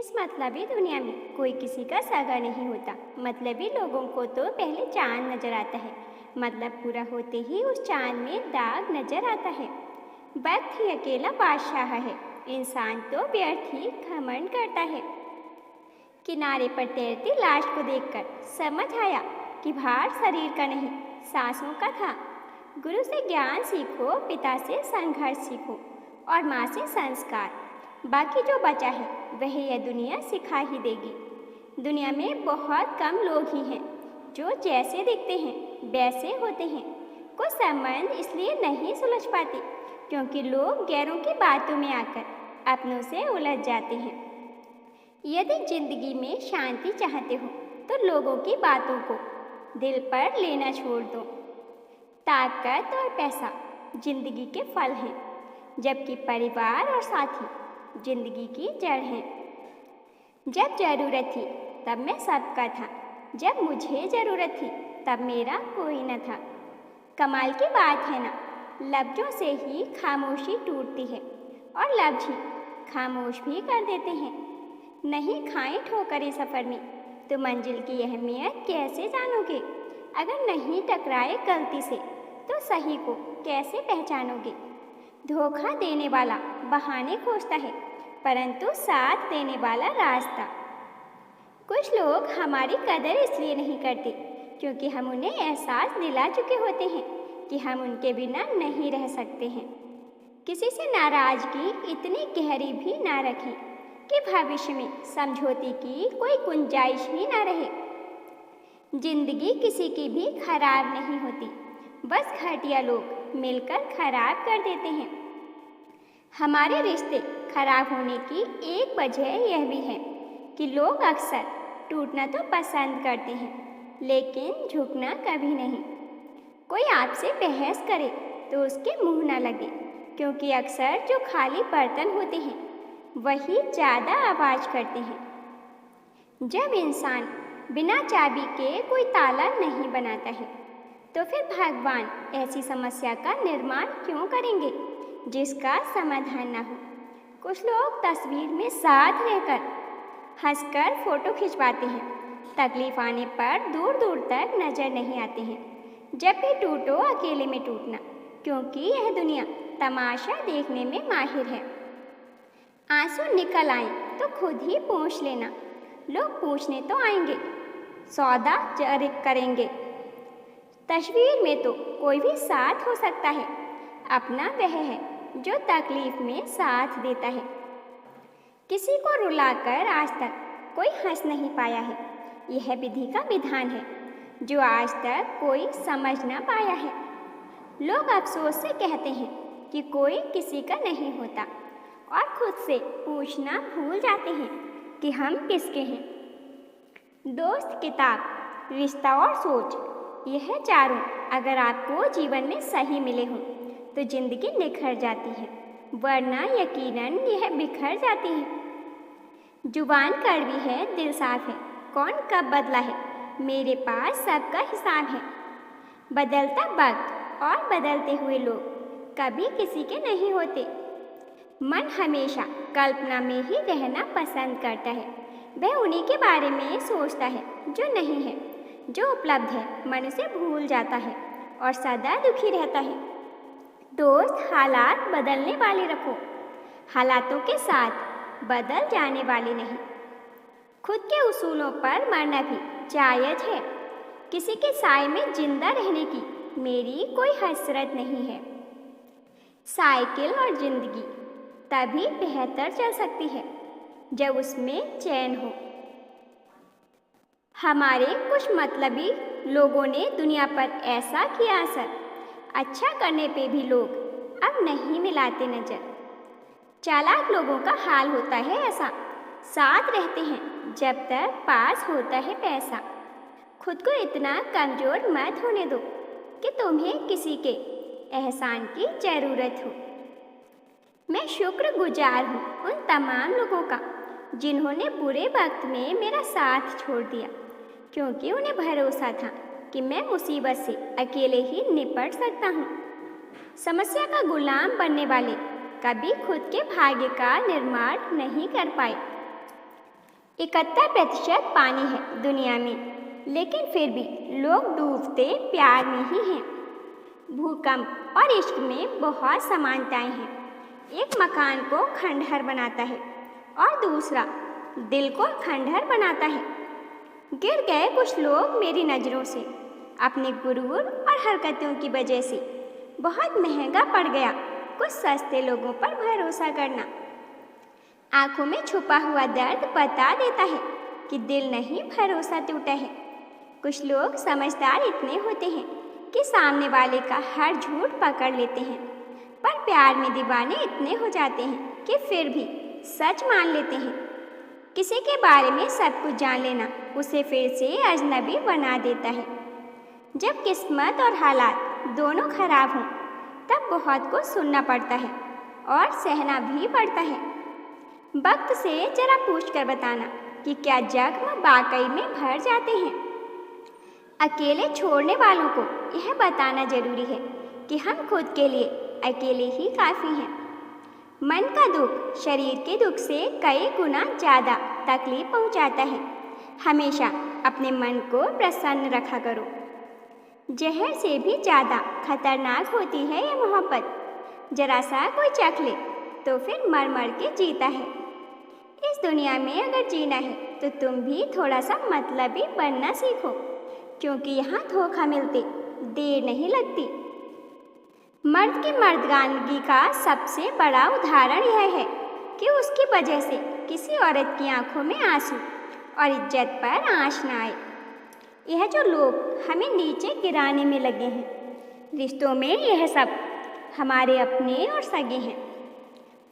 इस मतलबी दुनिया में कोई किसी का सगा नहीं होता। मतलबी लोगों को तो पहले चांद नजर आता है, मतलब पूरा होते ही उस चांद में दाग नजर आता है। वक्त ही अकेला बादशाह है, इंसान तो व्यर्थ ही घमंड करता है। किनारे पर तैरती लाश को देखकर समझ आया कि भार शरीर का नहीं, सांसों का था। गुरु से ज्ञान सीखो, पिता से संघर्ष सीखो और माँ से संस्कार। बाकी जो बचा है वह यह दुनिया सिखा ही देगी। दुनिया में बहुत कम लोग ही हैं जो जैसे दिखते हैं वैसे होते हैं। कुछ संबंध इसलिए नहीं सुलझ पाते क्योंकि लोग गैरों की बातों में आकर अपनों से उलझ जाते हैं। यदि जिंदगी में शांति चाहते हो तो लोगों की बातों को दिल पर लेना छोड़ दो। ताकत और पैसा जिंदगी के फल हैं, जबकि परिवार और साथी जिंदगी की जड़ हैं। जब जरूरत थी तब मैं सबका था, जब मुझे जरूरत थी तब मेरा कोई न था। कमाल की बात है ना, लफ्जों से ही खामोशी टूटती है और लफ्ज ही खामोश भी कर देते हैं। नहीं खाएं ठोकरें सफ़र में तो मंजिल की अहमियत कैसे जानोगे? अगर नहीं टकराए गलती से तो सही को कैसे पहचानोगे? धोखा देने वाला बहाने खोजता है, परंतु साथ देने वाला रास्ता। कुछ लोग हमारी कदर इसलिए नहीं करते क्योंकि हम उन्हें एहसास दिला चुके होते हैं कि हम उनके बिना नहीं रह सकते हैं। किसी से नाराजगी इतनी गहरी भी ना रखें कि भविष्य में समझौते की कोई गुंजाइश ही ना रहे। जिंदगी किसी की भी खराब नहीं होती, बस घटिया लोग मिलकर खराब कर देते हैं। हमारे रिश्ते खराब होने की एक वजह यह भी है कि लोग अक्सर टूटना तो पसंद करते हैं लेकिन झुकना कभी नहीं। कोई आपसे बहस करे तो उसके मुंह न लगे, क्योंकि अक्सर जो खाली बर्तन होते हैं वही ज़्यादा आवाज़ करते हैं। जब इंसान बिना चाबी के कोई ताला नहीं बनाता है तो फिर भगवान ऐसी समस्या का निर्माण क्यों करेंगे जिसका समाधान ना हो? कुछ लोग तस्वीर में साथ रहकर हंसकर फोटो खिंचवाते हैं, तकलीफ आने पर दूर दूर तक नजर नहीं आते हैं। जब भी टूटो अकेले में टूटना, क्योंकि यह दुनिया तमाशा देखने में माहिर है। आंसू निकल आए तो खुद ही पूछ लेना, लोग पूछने तो आएंगे, सौदा जर करेंगे। तस्वीर में तो कोई भी साथ हो सकता है, अपना वह है जो तकलीफ में साथ देता है। किसी को रुलाकर आज तक कोई हंस नहीं पाया है, यह विधि का विधान है जो आज तक कोई समझ ना पाया है। लोग अफसोस से कहते हैं कि कोई किसी का नहीं होता और खुद से पूछना भूल जाते हैं कि हम किसके हैं। दोस्त, किताब, रिश्ता और सोच, यह चारों अगर आपको जीवन में सही मिले हों तो जिंदगी निखर जाती है, वरना यकीनन यह बिखर जाती है। जुबान कड़वी है, दिल साफ है, कौन कब बदला है, मेरे पास सबका हिसाब है। बदलता वक्त और बदलते हुए लोग कभी किसी के नहीं होते। मन हमेशा कल्पना में ही रहना पसंद करता है, वह उन्हीं के बारे में सोचता है जो नहीं है। जो उपलब्ध है मन उसे भूल जाता है और सदा दुखी रहता है। दोस्त, हालात बदलने वाले रखो, हालातों के साथ बदल जाने वाले नहीं। खुद के उसूलों पर मरना भी जायज है, किसी के साए में जिंदा रहने की मेरी कोई हसरत नहीं है। साइकिल और जिंदगी तभी बेहतर चल सकती है जब उसमें चैन हो। हमारे कुछ मतलबी लोगों ने दुनिया पर ऐसा किया असर, अच्छा करने पे भी लोग अब नहीं मिलाते नजर। चालाक लोगों का हाल होता है ऐसा, साथ रहते हैं जब तक पास होता है पैसा। खुद को इतना कमजोर मत होने दो कि तुम्हें किसी के एहसान की ज़रूरत हो। मैं शुक्रगुजार हूँ उन तमाम लोगों का जिन्होंने बुरे वक्त में मेरा साथ छोड़ दिया, क्योंकि उन्हें भरोसा था कि मैं मुसीबत से अकेले ही निपट सकता हूँ। समस्या का गुलाम बनने वाले कभी खुद के भाग्य का निर्माण नहीं कर पाए। 71% पानी है दुनिया में, लेकिन फिर भी लोग डूबते प्यार में ही हैं। भूकंप और इश्क में बहुत समानताएं हैं। एक मकान को खंडहर बनाता है और दूसरा दिल को खंडहर बनाता है। गिर गए कुछ लोग मेरी नज़रों से, अपने गुरूर और हरकतों की वजह से। बहुत महंगा पड़ गया कुछ सस्ते लोगों पर भरोसा करना। आंखों में छुपा हुआ दर्द बता देता है कि दिल नहीं, भरोसा टूटा है। कुछ लोग समझदार इतने होते हैं कि सामने वाले का हर झूठ पकड़ लेते हैं, पर प्यार में दीवाने इतने हो जाते हैं कि फिर भी सच मान लेते हैं। किसी के बारे में सब कुछ जान लेना उसे फिर से अजनबी बना देता है। जब किस्मत और हालात दोनों खराब हों तब बहुत कुछ सुनना पड़ता है और सहना भी पड़ता है। वक्त से जरा पूछ कर बताना कि क्या जख्म वाकई में भर जाते हैं। अकेले छोड़ने वालों को यह बताना जरूरी है कि हम खुद के लिए अकेले ही काफ़ी हैं। मन का दुख शरीर के दुख से कई गुना ज़्यादा तकलीफ पहुंचाता है। हमेशा अपने मन को प्रसन्न रखा करो। जहर से भी ज़्यादा खतरनाक होती है ये मोहब्बत। जरा सा कोई चख ले तो फिर मर मर के जीता है। इस दुनिया में अगर जीना है तो तुम भी थोड़ा सा मतलबी बनना सीखो, क्योंकि यहाँ धोखा मिलते देर नहीं लगती। मर्द की मर्दानगी का सबसे बड़ा उदाहरण यह है कि उसकी वजह से किसी औरत की आंखों में आंसू और इज्जत पर आंच न आए। यह जो लोग हमें नीचे गिराने में लगे हैं, रिश्तों में यह सब हमारे अपने और सगे हैं।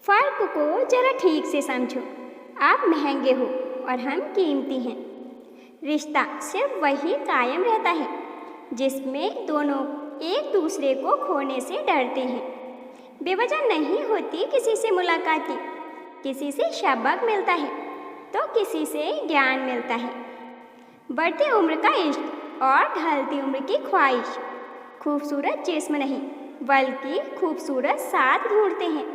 फ़र्क को जरा ठीक से समझो। आप महंगे हो और हम कीमती हैं। रिश्ता सिर्फ वही कायम रहता है जिसमें दोनों एक दूसरे को खोने से डरते हैं। बेवजह नहीं होती किसी से मुलाकातें, किसी से सबक मिलता है तो किसी से ज्ञान मिलता है। बढ़ती उम्र का इश्क और ढलती उम्र की ख्वाहिश खूबसूरत जिस्म नहीं बल्कि खूबसूरत साथ ढूंढते हैं।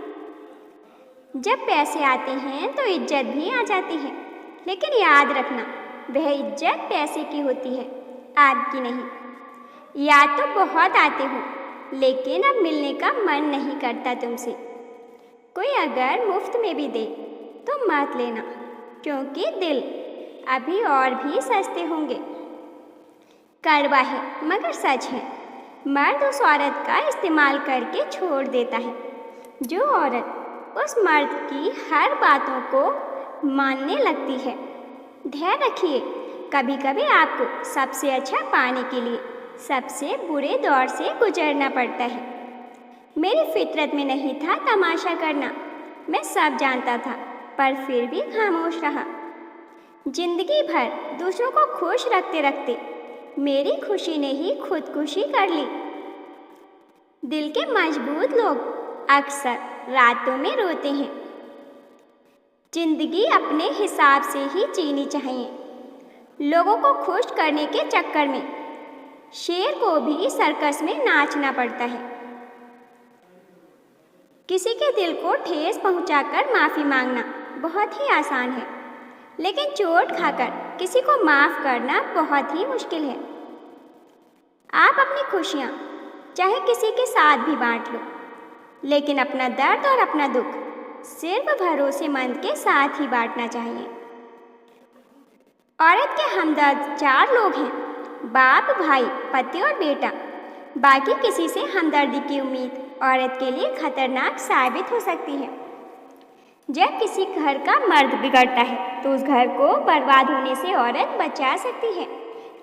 जब पैसे आते हैं तो इज्जत भी आ जाती है, लेकिन याद रखना वह इज्जत पैसे की होती है, आपकी नहीं। याद तो बहुत आते हो, लेकिन अब मिलने का मन नहीं करता तुमसे। कोई अगर मुफ्त में भी दे तो मत लेना, क्योंकि दिल अभी और भी सस्ते होंगे। कड़वा है मगर सच है। मर्द उस औरत का इस्तेमाल करके छोड़ देता है जो औरत उस मर्द की हर बातों को मानने लगती है। ध्यान रखिए, कभी कभी आपको सबसे अच्छा पाने के लिए सबसे बुरे दौर से गुजरना पड़ता है। मेरी फितरत में नहीं था तमाशा करना, मैं सब जानता था, पर फिर भी खामोश रहा। जिंदगी भर दूसरों को खुश रखते रखते मेरी खुशी ने ही खुदकुशी कर ली। दिल के मजबूत लोग अक्सर रातों में रोते हैं। जिंदगी अपने हिसाब से ही जीनी चाहिए। लोगों को खुश करने के चक्कर में शेर को भी सर्कस में नाचना पड़ता है। किसी के दिल को ठेस पहुंचाकर माफ़ी मांगना बहुत ही आसान है, लेकिन चोट खाकर किसी को माफ़ करना बहुत ही मुश्किल है। आप अपनी खुशियाँ चाहे किसी के साथ भी बांट लो, लेकिन अपना दर्द और अपना दुख सिर्फ भरोसेमंद के साथ ही बांटना चाहिए। औरत के हमदर्द 4 लोग हैं, बाप, भाई, पति और बेटा। बाकी किसी से हमदर्दी की उम्मीद औरत के लिए खतरनाक साबित हो सकती है। जब किसी घर का मर्द बिगड़ता है तो उस घर को बर्बाद होने से औरत बचा सकती है,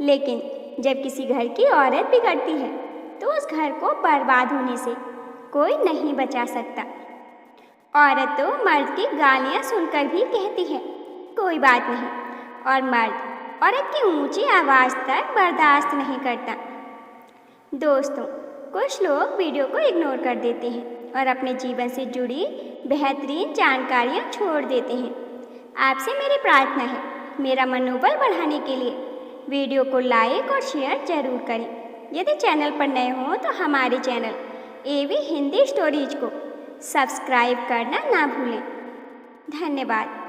लेकिन जब किसी घर की औरत बिगड़ती है तो उस घर को बर्बाद होने से कोई नहीं बचा सकता। औरत तो मर्द की गालियाँ सुनकर भी कहती है कोई बात नहीं, और मर्द औरत की ऊंची आवाज़ तक बर्दाश्त नहीं करता। दोस्तों, कुछ लोग वीडियो को इग्नोर कर देते हैं और अपने जीवन से जुड़ी बेहतरीन जानकारियाँ छोड़ देते हैं। आपसे मेरी प्रार्थना है, मेरा मनोबल बढ़ाने के लिए वीडियो को लाइक और शेयर जरूर करें। यदि चैनल पर नए हों तो हमारे चैनल AV हिंदी स्टोरीज को सब्सक्राइब करना ना भूलें। धन्यवाद।